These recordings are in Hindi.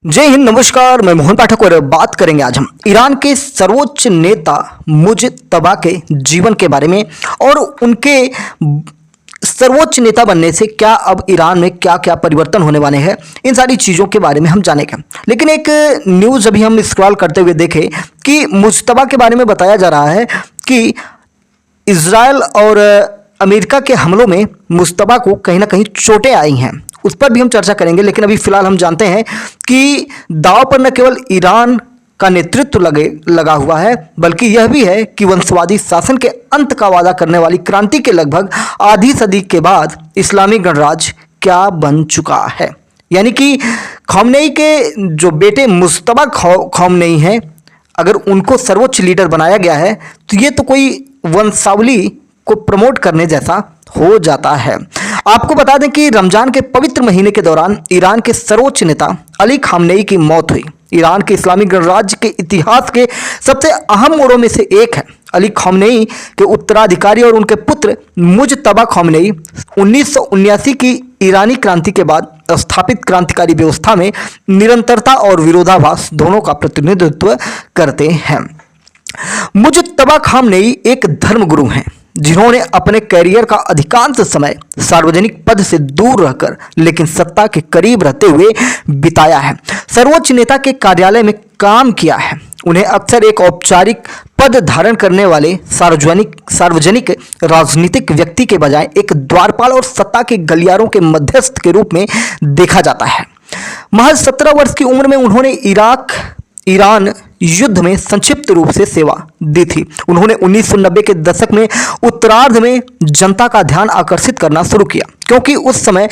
जय हिंद, नमस्कार। मैं मोहन पाठक और बात करेंगे आज हम ईरान के सर्वोच्च नेता मुज्तबा के जीवन के बारे में और उनके सर्वोच्च नेता बनने से क्या अब ईरान में क्या क्या परिवर्तन होने वाले हैं, इन सारी चीज़ों के बारे में हम जानेंगे। लेकिन एक न्यूज़ अभी हम स्क्रॉल करते हुए देखे कि मुज्तबा के बारे में बताया जा रहा है कि इजराइल और अमेरिका के हमलों में मुज्तबा को कहीं ना कहीं चोटें आई हैं, उस पर भी हम चर्चा करेंगे। लेकिन अभी फिलहाल हम जानते हैं कि दांव पर न केवल ईरान का नेतृत्व लगा हुआ है, बल्कि यह भी है कि वंशवादी शासन के अंत का वादा करने वाली क्रांति के लगभग आधी सदी के बाद इस्लामी गणराज्य क्या बन चुका है। यानी कि खौमनेई के जो बेटे मुज्तबा खौमनेई हैं, अगर उनको सर्वोच्च लीडर बनाया गया है तो ये तो कोई वंशावली को प्रमोट करने जैसा हो जाता है। आपको बता दें कि रमजान के पवित्र महीने के दौरान ईरान के सर्वोच्च नेता अली खामनेई की मौत हुई। ईरान के इस्लामी गणराज्य के इतिहास के सबसे अहम मोड़ों में से एक है। अली खामनेई के उत्तराधिकारी और उनके पुत्र मुज्तबा खौमनेई 1979 की ईरानी क्रांति के बाद स्थापित क्रांतिकारी व्यवस्था में निरंतरता और विरोधाभास दोनों का प्रतिनिधित्व करते हैं। मुज्तबा खौमनेई एक धर्मगुरु हैं जिन्होंने अपने कैरियर का अधिकांश समय सार्वजनिक पद से दूर रहकर लेकिन सत्ता के करीब रहते हुए बिताया है। सर्वोच्च नेता के कार्यालय में काम किया है। उन्हें अक्सर एक औपचारिक पद धारण करने वाले सार्वजनिक राजनीतिक व्यक्ति के बजाय एक द्वारपाल और सत्ता के गलियारों के मध्यस्थ के रूप में देखा जाता है। महज 17 वर्ष की उम्र में उन्होंने ईरान युद्ध में संक्षिप्त रूप से सेवा दी थी। उन्होंने 1990 के दशक में उत्तरार्ध में जनता का ध्यान आकर्षित करना शुरू किया, क्योंकि उस समय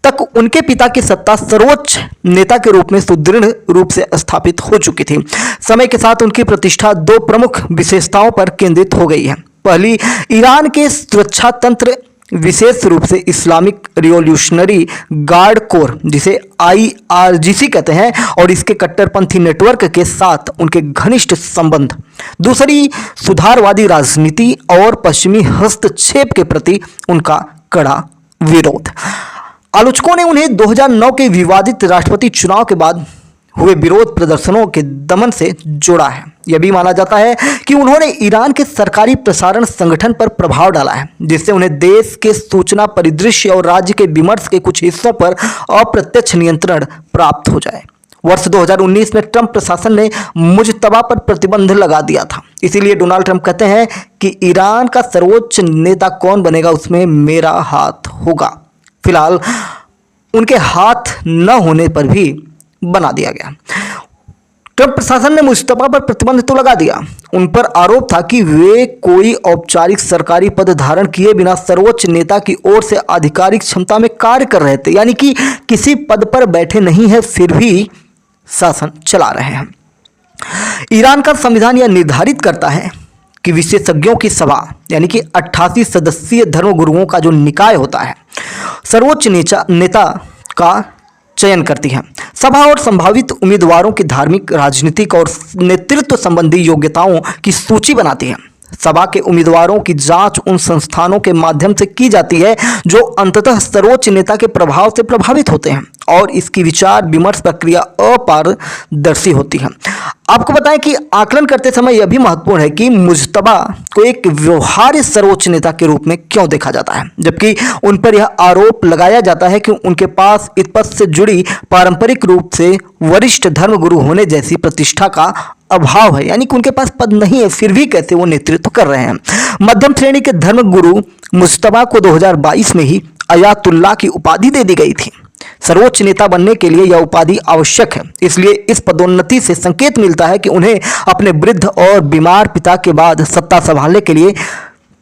तक उनके पिता की सत्ता सर्वोच्च नेता के रूप में सुदृढ़ रूप से स्थापित हो चुकी थी। समय के साथ उनकी प्रतिष्ठा दो प्रमुख विशेषताओं पर केंद्रित हो गई है। पहली, ईरान के सुरक्षा तंत्र, विशेष रूप से इस्लामिक रिवॉल्यूशनरी गार्ड कोर, जिसे IRGC कहते हैं, और इसके कट्टरपंथी नेटवर्क के साथ उनके घनिष्ठ संबंध। दूसरी, सुधारवादी राजनीति और पश्चिमी हस्तक्षेप के प्रति उनका कड़ा विरोध। आलोचकों ने उन्हें 2009 के विवादित राष्ट्रपति चुनाव के बाद हुए विरोध प्रदर्शनों के दमन से जोड़ा है। यह भी माना जाता है कि उन्होंने ईरान के सरकारी प्रसारण संगठन पर प्रभाव डाला है, जिससे उन्हें देश के सूचना परिदृश्य और राज्य के विमर्श के कुछ हिस्सों पर अप्रत्यक्ष नियंत्रण प्राप्त हो जाए। वर्ष 2019 में ट्रंप प्रशासन ने मुज्तबा पर प्रतिबंध लगा दिया था। इसीलिए डोनाल्ड ट्रंप कहते हैं कि ईरान का सर्वोच्च नेता कौन बनेगा उसमें मेरा हाथ होगा। फिलहाल उनके हाथ न होने पर भी बना दिया गया। ट्रंप प्रशासन ने मुज्तबा पर प्रतिबंध तो लगा दिया। उन पर आरोप था कि वे कोई औपचारिक सरकारी पद धारण किए बिना सर्वोच्च नेता की ओर से आधिकारिक क्षमता में कार्य कर रहे थे, यानी कि किसी पद पर बैठे नहीं है फिर भी शासन चला रहे हैं। ईरान का संविधान यह निर्धारित करता है कि विशेषज्ञों की सभा, यानी कि 88 सदस्यीय धर्मगुरुओं का जो निकाय होता है, सर्वोच्च नेता का चयन करती है। सभा और संभावित उम्मीदवारों की धार्मिक, राजनीतिक और नेतृत्व संबंधी योग्यताओं की सूची बनाती है। सभा के उम्मीदवारों की जांच उन संस्थानों के माध्यम से की जाती है जो अंततः सर्वोच्च नेता के प्रभाव से प्रभावित होते हैं, और इसकी विचार विमर्श प्रक्रिया अपारदर्शी होती है। आपको बताएं कि आकलन करते समय यह भी महत्वपूर्ण है कि मुज्तबा को एक व्यवहार्य सर्वोच्च नेता के रूप में क्यों देखा जाता है, जबकि उन पर यह आरोप लगाया जाता है कि उनके पास इस पद से जुड़ी पारंपरिक रूप से वरिष्ठ धर्मगुरु होने जैसी प्रतिष्ठा का अभाव है। यानी कि उनके पास पद नहीं है फिर भी कैसे वो नेतृत्व कर रहे हैं। मध्यम श्रेणी के धर्मगुरु मुज्तबा को 2022 में ही अयातुल्लाह की उपाधि दे दी गई थी। सर्वोच्च नेता बनने के लिए यह उपाधि आवश्यक है, इसलिए इस पदोन्नति से संकेत मिलता है कि उन्हें अपने वृद्ध और बीमार पिता के बाद सत्ता संभालने के लिए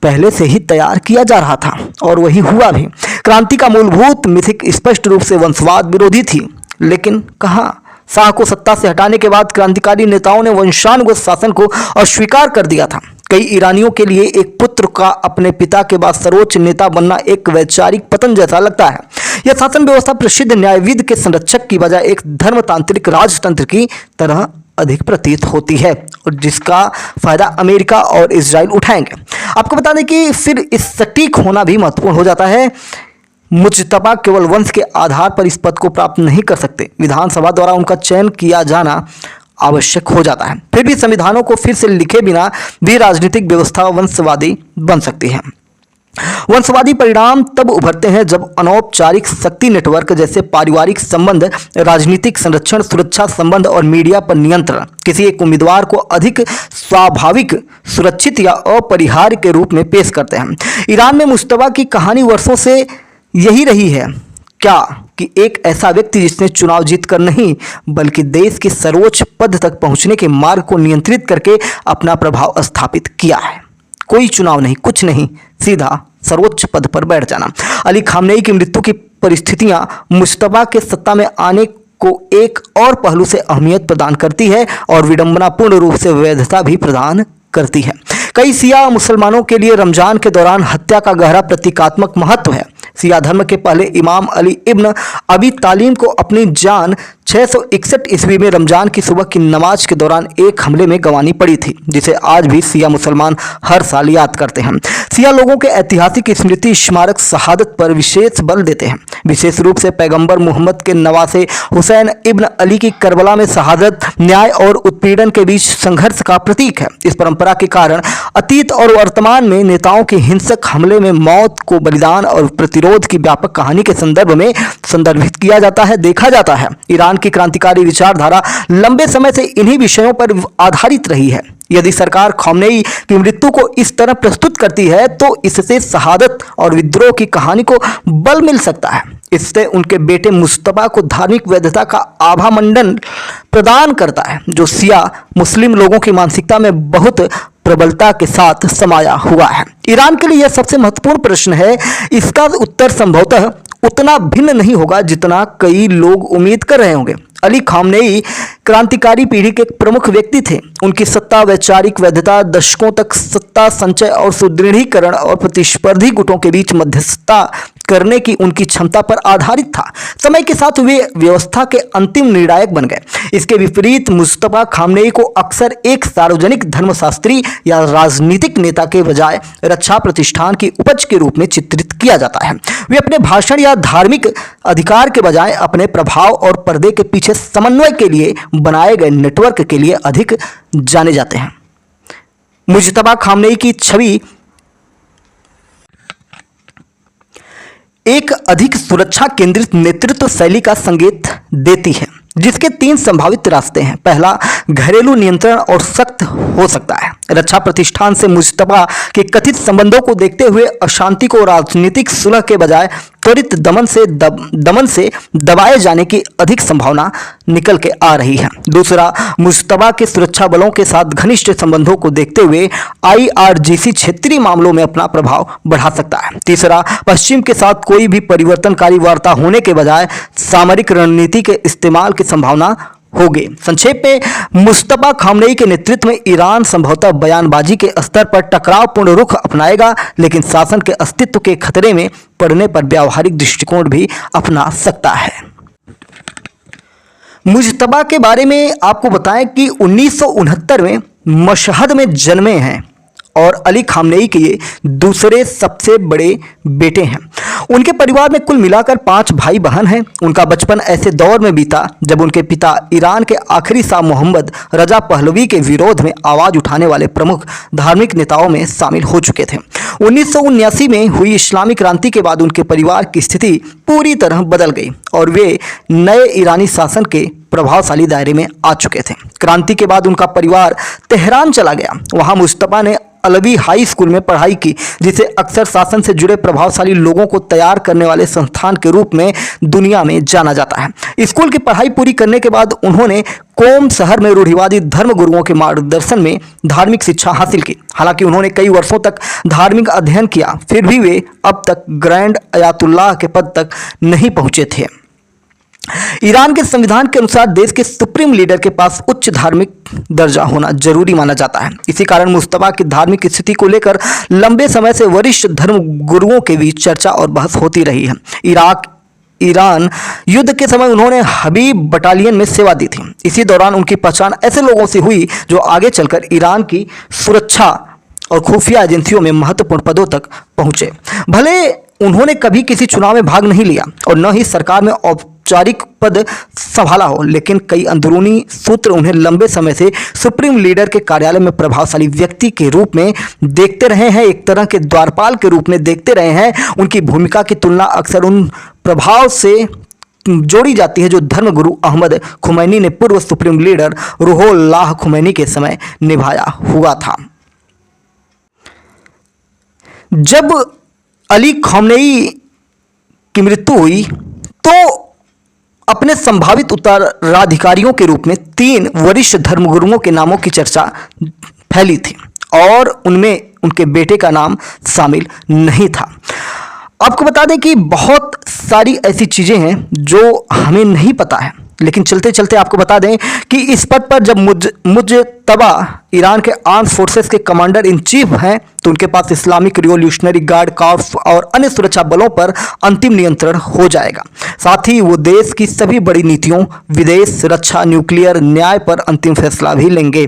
पहले से ही तैयार किया जा रहा था, और वही हुआ भी। क्रांति का मूलभूत मिथिक स्पष्ट रूप से वंशवाद विरोधी थी, लेकिन कहाँ, शाह को सत्ता से हटाने के बाद क्रांतिकारी नेताओं ने वंशानुगत शासन को अस्वीकार कर दिया था। कई ईरानियों के लिए एक पुत्र का अपने पिता के बाद सर्वोच्च नेता बनना एक वैचारिक पतन जैसा लगता है। यह शासन व्यवस्था प्रसिद्ध न्यायविद के संरक्षक की बजाय एक धर्मतांत्रिक राजतंत्र की तरह अधिक प्रतीत होती है, और जिसका फायदा अमेरिका और इजराइल उठाएंगे। आपको बता दें कि फिर इस सटीक होना भी महत्वपूर्ण हो जाता है मुज्तबा केवल वंश के आधार पर इस पद को प्राप्त नहीं कर सकते, विधानसभा द्वारा उनका चयन किया जाना आवश्यक हो जाता है। फिर भी संविधानों को फिर से लिखे बिना भी राजनीतिक व्यवस्था वंशवादी बन सकती है। वंशवादी परिणाम तब उभरते हैं जब अनौपचारिक शक्ति नेटवर्क जैसे पारिवारिक संबंध, राजनीतिक संरक्षण, सुरक्षा संबंध और मीडिया पर नियंत्रण किसी एक उम्मीदवार को अधिक स्वाभाविक, सुरक्षित या अपरिहार्य के रूप में पेश करते हैं। ईरान में मुज्तबा की कहानी वर्षों से यही रही है क्या कि एक ऐसा व्यक्ति जिसने चुनाव जीतकर नहीं बल्कि देश के सर्वोच्च पद तक पहुंचने के मार्ग को नियंत्रित करके अपना प्रभाव स्थापित किया है। कोई चुनाव नहीं, कुछ नहीं, सीधा सर्वोच्च पद पर बैठ जाना। अली खामनेई की मृत्यु की परिस्थितियां मुज्तबा के सत्ता में आने को एक और पहलू से अहमियत प्रदान करती है और विडंबनापूर्ण रूप से वैधता भी प्रदान करती है। कई शिया मुसलमानों के लिए रमजान के दौरान हत्या का गहरा प्रतीकात्मक महत्व है। शिया धर्म के पहले इमाम अली इब्न अबी तालिम को अपनी जान 661 ईस्वी में रमजान की सुबह की नमाज के दौरान एक हमले में गंवानी पड़ी थी, जिसे आज भी शिया मुसलमान हर साल याद करते हैं। शिया लोगों के ऐतिहासिक स्मृति स्मारक शहादत पर विशेष बल देते हैं, विशेष रूप से पैगंबर मोहम्मद के नवासे हुसैन इब्न अली की करबला में शहादत न्याय और उत्पीड़न के बीच संघर्ष का प्रतीक है। इस परंपरा के कारण अतीत और वर्तमान में नेताओं के हिंसक हमले में मौत को बलिदान और प्रतिरोध की व्यापक कहानी के संदर्भ में संदर्भित किया जाता है, देखा जाता है। ईरान की क्रांतिकारी विचारधारा लंबे समय से इन्हीं विषयों पर आधारित रही है। यदि सरकार खामनेई की मृत्यु को इस तरह प्रस्तुत करती है तो इससे शहादत और विद्रोह की कहानी को बल मिल सकता है। इससे उनके बेटे मुज्तबा को धार्मिक वैधता का आभामंडन प्रदान करता है, जो शिया मुस्लिम लोगों की मानसिकता में बहुत प्रबलता के साथ समाया हुआ है। ईरान के लिए यह सबसे महत्वपूर्ण प्रश्न है। इसका उत्तर संभवतः उतना भिन्न नहीं होगा जितना कई लोग उम्मीद कर रहे होंगे। अली खामनेई क्रांतिकारी पीढ़ी के एक प्रमुख व्यक्ति थे। उनकी सत्ता, वैचारिक वैधता, दशकों तक सत्ता संचय और सुदृढ़ीकरण और प्रतिस्पर्धी गुटों के बीच मध्यस्थता करने की उनकी क्षमता पर आधारित था। समय के साथ वे व्यवस्था के अंतिम निर्णायक बन गए। इसके विपरीत मुज्तबा खामनेई को अक्सर एक सार्वजनिक धर्मशास्त्री या राजनीतिक नेता के बजाय रक्षा प्रतिष्ठान की उपज के रूप में चित्रित किया जाता है। वे अपने भाषण या धार्मिक अधिकार के बजाय अपने प्रभाव और पर्दे के पीछे समन्वय के लिए बनाए गए नेटवर्क के लिए अधिक जाने जाते हैं। मुज्तबा खामनेई की छवि एक अधिक सुरक्षा केंद्रित नेतृत्व शैली का संकेत देती है, जिसके 3 संभावित रास्ते हैं। पहला, घरेलू नियंत्रण और सख्त हो सकता है। रक्षा प्रतिष्ठान से मुज्तबा के कथित संबंधों को देखते हुए अशांति को राजनीतिक सुलह के बजाय त्वरित दमन से दबाए जाने की अधिक संभावना निकल के आ रही है। दूसरा, मुज्तबा के सुरक्षा बलों के साथ घनिष्ठ संबंधों को देखते हुए IRGC क्षेत्रीय मामलों में अपना प्रभाव बढ़ा सकता है। तीसरा, पश्चिम के साथ कोई भी परिवर्तनकारी वार्ता होने के बजाय सामरिक रणनीति के इस्तेमाल की संभावना होगी। संक्षेप में, मुज्तबा खामनेई के नेतृत्व में ईरान संभवतः बयानबाजी के स्तर पर टकरावपूर्ण रुख अपनाएगा, लेकिन शासन के अस्तित्व के खतरे में पड़ने पर व्यावहारिक दृष्टिकोण भी अपना सकता है। मुज्तबा के बारे में आपको बताएं कि 1969 में मशहद में जन्मे हैं और अली खामनेई के ये दूसरे सबसे बड़े बेटे हैं। उनके परिवार में कुल मिलाकर 5 भाई बहन हैं। उनका बचपन ऐसे दौर में बीता जब उनके पिता ईरान के आखिरी शाह मोहम्मद रजा पहलवी के विरोध में आवाज उठाने वाले प्रमुख धार्मिक नेताओं में शामिल हो चुके थे। 1979 में हुई इस्लामी क्रांति के बाद उनके परिवार की स्थिति पूरी तरह बदल गई और वे नए ईरानी शासन के प्रभावशाली दायरे में आ चुके थे। क्रांति के बाद उनका परिवार तेहरान चला गया। वहां मुज्तबा ने अलवी हाई स्कूल में पढ़ाई की, जिसे अक्सर शासन से जुड़े प्रभावशाली लोगों को तैयार करने वाले संस्थान के रूप में दुनिया में जाना जाता है। स्कूल की पढ़ाई पूरी करने के बाद उन्होंने कोम शहर में रूढ़िवादी धर्म गुरुओं के मार्गदर्शन में धार्मिक शिक्षा हासिल की। हालांकि उन्होंने कई वर्षों तक धार्मिक अध्ययन किया, फिर भी वे अब तक ग्रैंड अयातुल्लाह के पद तक नहीं पहुंचे थे। ईरान के संविधान के अनुसार देश के सुप्रीम लीडर के पास उच्च धार्मिक दर्जा होना जरूरी माना जाता है। इसी कारण मुज्तबा की धार्मिक स्थिति को लेकर लंबे समय से वरिष्ठ धर्म गुरुओं के बीच चर्चा और बहस होती रही है। ईरान युद्ध के समय उन्होंने हबीब बटालियन में सेवा दी थी। इसी दौरान उनकी पहचान ऐसे लोगों से हुई जो आगे चलकर ईरान की सुरक्षा और खुफिया एजेंसियों में महत्वपूर्ण पदों तक पहुंचे। भले उन्होंने कभी किसी चुनाव में भाग नहीं लिया और न ही सरकार में औपचारिक पद संभाला हो, लेकिन कई अंदरूनी सूत्र उन्हें लंबे समय से सुप्रीम लीडर के कार्यालय में प्रभावशाली व्यक्ति के रूप में देखते रहे हैं, एक तरह के द्वारपाल के रूप में देखते रहे हैं। उनकी भूमिका की तुलना अक्सर उन प्रभाव से जोड़ी जाती है जो धर्मगुरु अहमद खुमैनी ने पूर्व सुप्रीम लीडर रूहुल्लाह खुमैनी के समय निभाया हुआ था। जब अली खamenei की मृत्यु हुई तो अपने संभावित उत्तराधिकारियों के रूप में 3 वरिष्ठ धर्मगुरुओं के नामों की चर्चा फैली थी और उनमें उनके बेटे का नाम शामिल नहीं था। आपको बता दें कि बहुत सारी ऐसी चीज़ें हैं जो हमें नहीं पता है, लेकिन चलते चलते आपको बता दें कि इस पद पर जब मुज्तबा ईरान के आर्म्ड फोर्सेस के कमांडर इन चीफ हैं तो उनके पास इस्लामिक रिवॉल्यूशनरी गार्ड कॉर्प्स और अन्य सुरक्षा बलों पर अंतिम नियंत्रण हो जाएगा। साथ ही वो देश की सभी बड़ी नीतियों, विदेश, रक्षा, न्यूक्लियर, न्याय पर अंतिम फैसला भी लेंगे।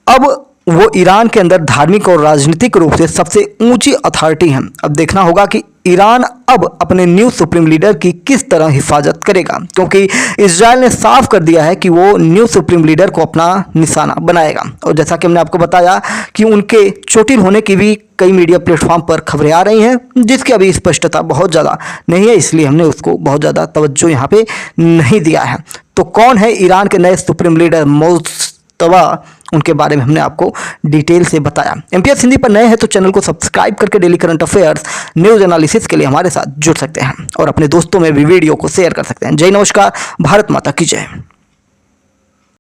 अब वो ईरान के अंदर धार्मिक और राजनीतिक रूप से सबसे ऊंची अथॉरिटी हैं। अब देखना होगा कि ईरान अब अपने न्यू सुप्रीम लीडर की किस तरह हिफाजत करेगा, क्योंकि इजराइल ने साफ कर दिया है कि वो न्यू सुप्रीम लीडर को अपना निशाना बनाएगा। और जैसा कि हमने आपको बताया कि उनके चोटिल होने की भी कई मीडिया प्लेटफॉर्म पर खबरें आ रही हैं, जिसकी अभी स्पष्टता बहुत ज़्यादा नहीं है, इसलिए हमने उसको बहुत ज़्यादा तवज्जो यहाँ पे नहीं दिया है। तो कौन है ईरान के नए सुप्रीम लीडर मुज्तबा, उनके बारे में हमने आपको डिटेल से बताया। MPS हिंदी पर नए हैं तो चैनल को सब्सक्राइब करके daily current affairs, news analysis के लिए हमारे साथ जुड़ सकते हैं और अपने दोस्तों में भी वीडियो को शेयर कर सकते हैं। जय नमस्कार, भारत माता की जय।